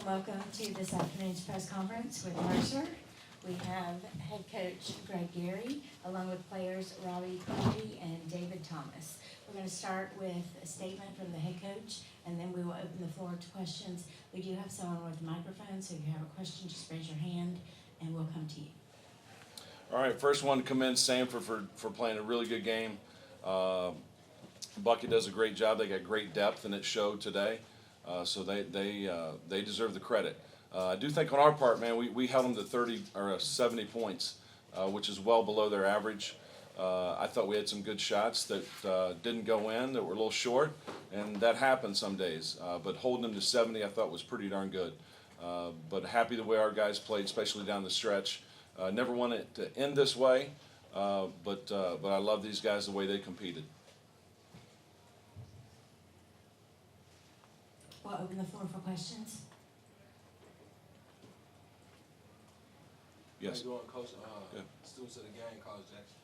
and welcome to this afternoon's press conference with Mercer. We have head coach Greg Gary, along with players Robby, Carmody, and David Thomas. We're going to start with a statement from the head coach, and then we will open the floor to questions. We do have someone with a microphone, so if you have a question, just raise your hand, and we'll come to you. All right, first one to commend Samford for playing a really good game. Bucky does a great job. They got great depth, and it showed today. So they deserve the credit. I do think on our part, man, we held them to 30 or 70 points, which is well below their average. I thought we had some good shots that didn't go in, that were a little short, and that happens some days. But holding them to 70, I thought was pretty darn good. But happy the way our guys played, especially down the stretch. Never want it to end this way, but I love these guys the way they competed. We'll open the floor for questions. Yes. How you doing, Coach? Good. Students of the game, Coach Jackson.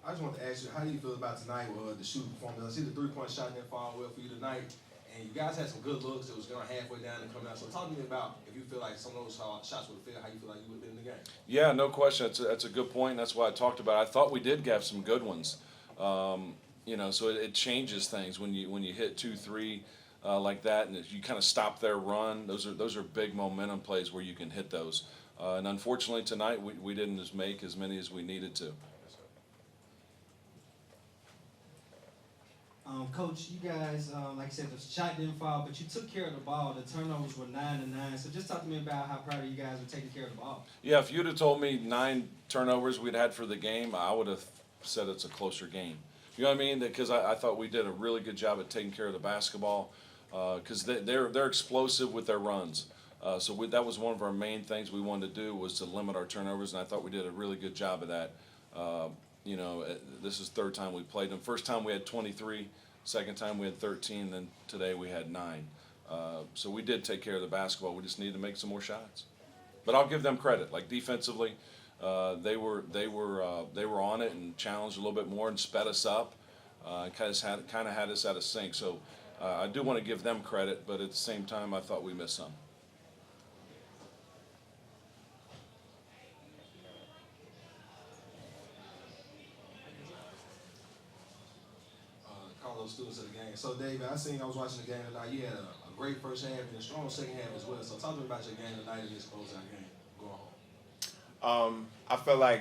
I just want to ask you, how do you feel about tonight with the shooting performance? I see the three-point shot didn't fall well for you tonight, and you guys had some good looks. It was going halfway down and coming out. So talk to me about if you feel like some of those shots would have fit, how you feel like you would have been in the game. Yeah, no question. That's a good point. That's why I talked about it. I thought we did have some good ones. So it changes things when you hit 2, 3 like that, and if you kind of stop their run. Those are big momentum plays where you can hit those. And unfortunately tonight we didn't just make as many as we needed to. Coach, you guys, like I said, the shot didn't fall, but you took care of the ball. The turnovers were 9-9. So just talk to me about how proud of you guys were taking care of the ball. Yeah, if you'd have told me 9 turnovers we'd had for the game, I would have said it's a closer game. You know what I mean? Because I thought we did a really good job at taking care of the basketball. Because they're explosive with their runs. So that was one of our main things we wanted to do, was to limit our turnovers, and I thought we did a really good job of that. This is third time we played them. First time we had 23, second time we had 13, then today we had 9. So we did take care of the basketball. We just needed to make some more shots. But I'll give them credit. Like defensively, they were on it and challenged a little bit more and sped us up. Kind of had us out of sync. So. I do want to give them credit, but at the same time, I thought we missed some. Call those students of the game. So, David, I was watching the game tonight. You had a great first half and a strong second half as well. So, talk to me about your game tonight and this closeout game going home. I felt like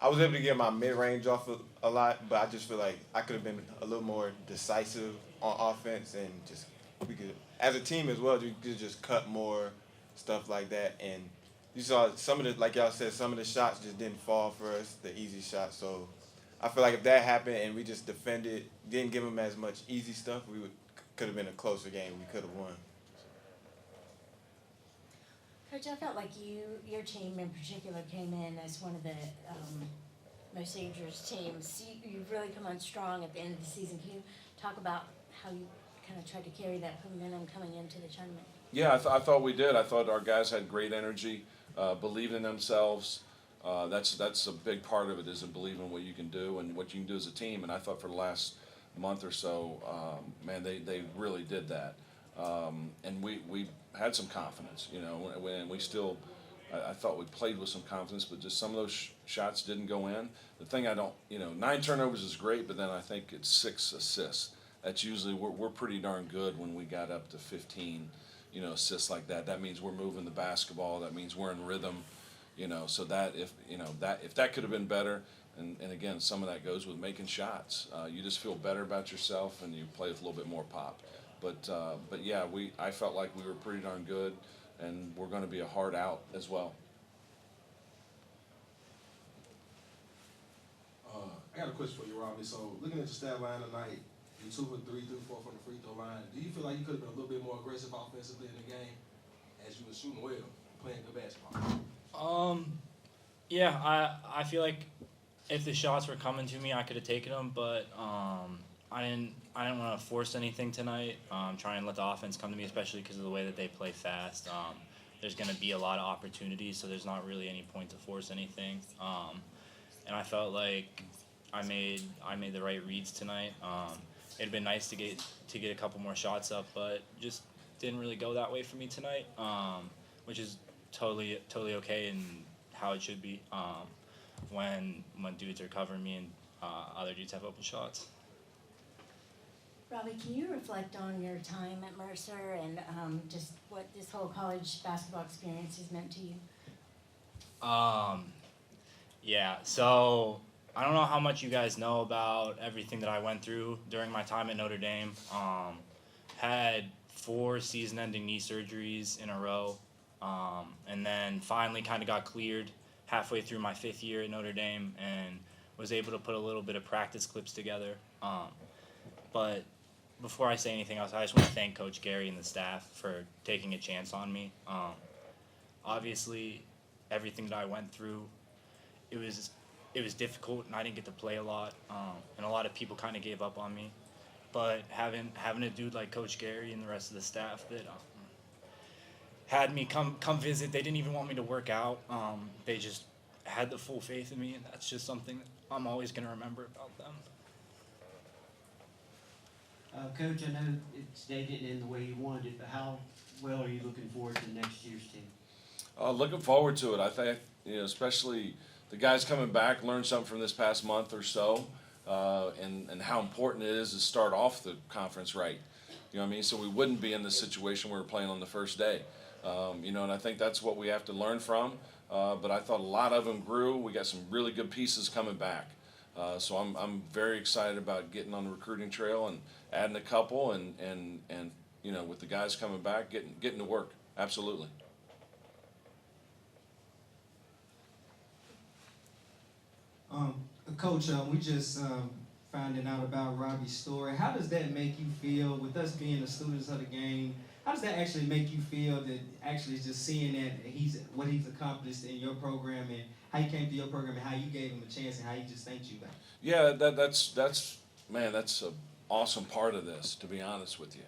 I was able to get my mid-range off a lot, but I just feel like I could have been a little more decisive on offense, and we could, as a team as well, you could just cut more, stuff like that. And you saw some of the, like y'all said, some of the shots just didn't fall for us, the easy shots. So I feel like if that happened and we just defended, didn't give them as much easy stuff, could have been a closer game. We could have won. Coach, I felt like your team in particular came in as one of the most dangerous teams. You've really come on strong at the end of the season. Can you talk about how you kind of tried to carry that momentum coming into the tournament? Yeah, I thought we did. I thought our guys had great energy, believed in themselves. That's a big part of it, is to believe in what you can do and what you can do as a team. And I thought for the last month or so, man, they really did that. And we had some confidence, and we still, I thought we played with some confidence, but just some of those shots didn't go in. The thing 9 turnovers is great, but then I think it's 6 assists. That's usually, we're pretty darn good when we got up to 15, assists like that. That means we're moving the basketball. That means we're in rhythm, so that if that could have been better, and again, some of that goes with making shots. You just feel better about yourself and you play with a little bit more pop. But yeah, I felt like we were pretty darn good, and we're going to be a hard out as well. I got a question for you, Robby. So, looking at your stat line tonight, you 2 for 3, 3 for 4 from the free throw line. Do you feel like you could have been a little bit more aggressive offensively in the game as you were shooting well, playing good basketball? Yeah, I feel like if the shots were coming to me, I could have taken them, but I didn't want to force anything tonight. Try and let the offense come to me, especially because of the way that they play fast. There's going to be a lot of opportunities, so there's not really any point to force anything. And I felt like I made the right reads tonight. It'd been nice to get a couple more shots up, but just didn't really go that way for me tonight. which is totally okay and how it should be. When dudes are covering me and other dudes have open shots. Robby, can you reflect on your time at Mercer and just what this whole college basketball experience has meant to you? Yeah, so I don't know how much you guys know about everything that I went through during my time at Notre Dame. Had 4 season-ending knee surgeries in a row, and then finally kind of got cleared halfway through my 5th year at Notre Dame and was able to put a little bit of practice clips together. But before I say anything else, I just want to thank Coach Gary and the staff for taking a chance on me. Obviously, everything that I went through, it was difficult, and I didn't get to play a lot, and a lot of people kind of gave up on me. But having a dude like Coach Gary and the rest of the staff that had me come visit, they didn't even want me to work out. They just had the full faith in me, and that's just something that I'm always going to remember about them. Coach, I know today didn't end the way you wanted it, but how well are you looking forward to next year's team? Looking forward to it. I think, especially the guys coming back, learned something from this past month or so, and how important it is to start off the conference right. You know what I mean? So we wouldn't be in the situation we were playing on the first day. And I think that's what we have to learn from. But I thought a lot of them grew. We got some really good pieces coming back. So I'm very excited about getting on the recruiting trail and adding a couple and with the guys coming back, getting to work. Absolutely. Coach, we just finding out about Robby's story. How does that make you feel with us being the students of the game? How does that actually make you feel that actually just seeing that what he's accomplished in your program and how he came to your program and how you gave him a chance and how he just thanked you back? Yeah, that's an awesome part of this, to be honest with you.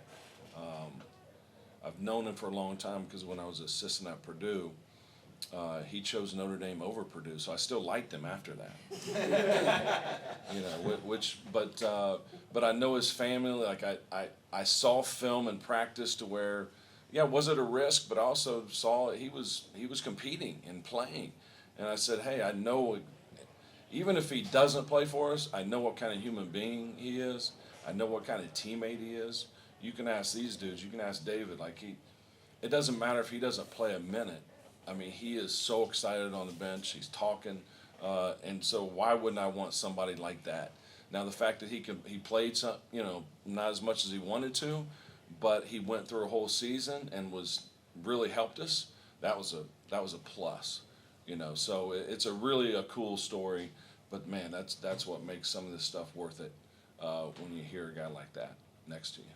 I've known him for a long time because when I was assistant at Purdue, he chose Notre Dame over Purdue, so I still liked him after that. But I know his family. Like I saw film and practice to where, was it a risk? But I also saw he was competing and playing, and I said, hey, I know, even if he doesn't play for us, I know what kind of human being he is. I know what kind of teammate he is. You can ask these dudes. You can ask David. It doesn't matter if he doesn't play a minute. I mean, he is so excited on the bench. He's talking, and so why wouldn't I want somebody like that? Now, the fact that he played some, not as much as he wanted to, but he went through a whole season and really helped us. That was a plus, So it's a cool story. But man, that's what makes some of this stuff worth it when you hear a guy like that next to you.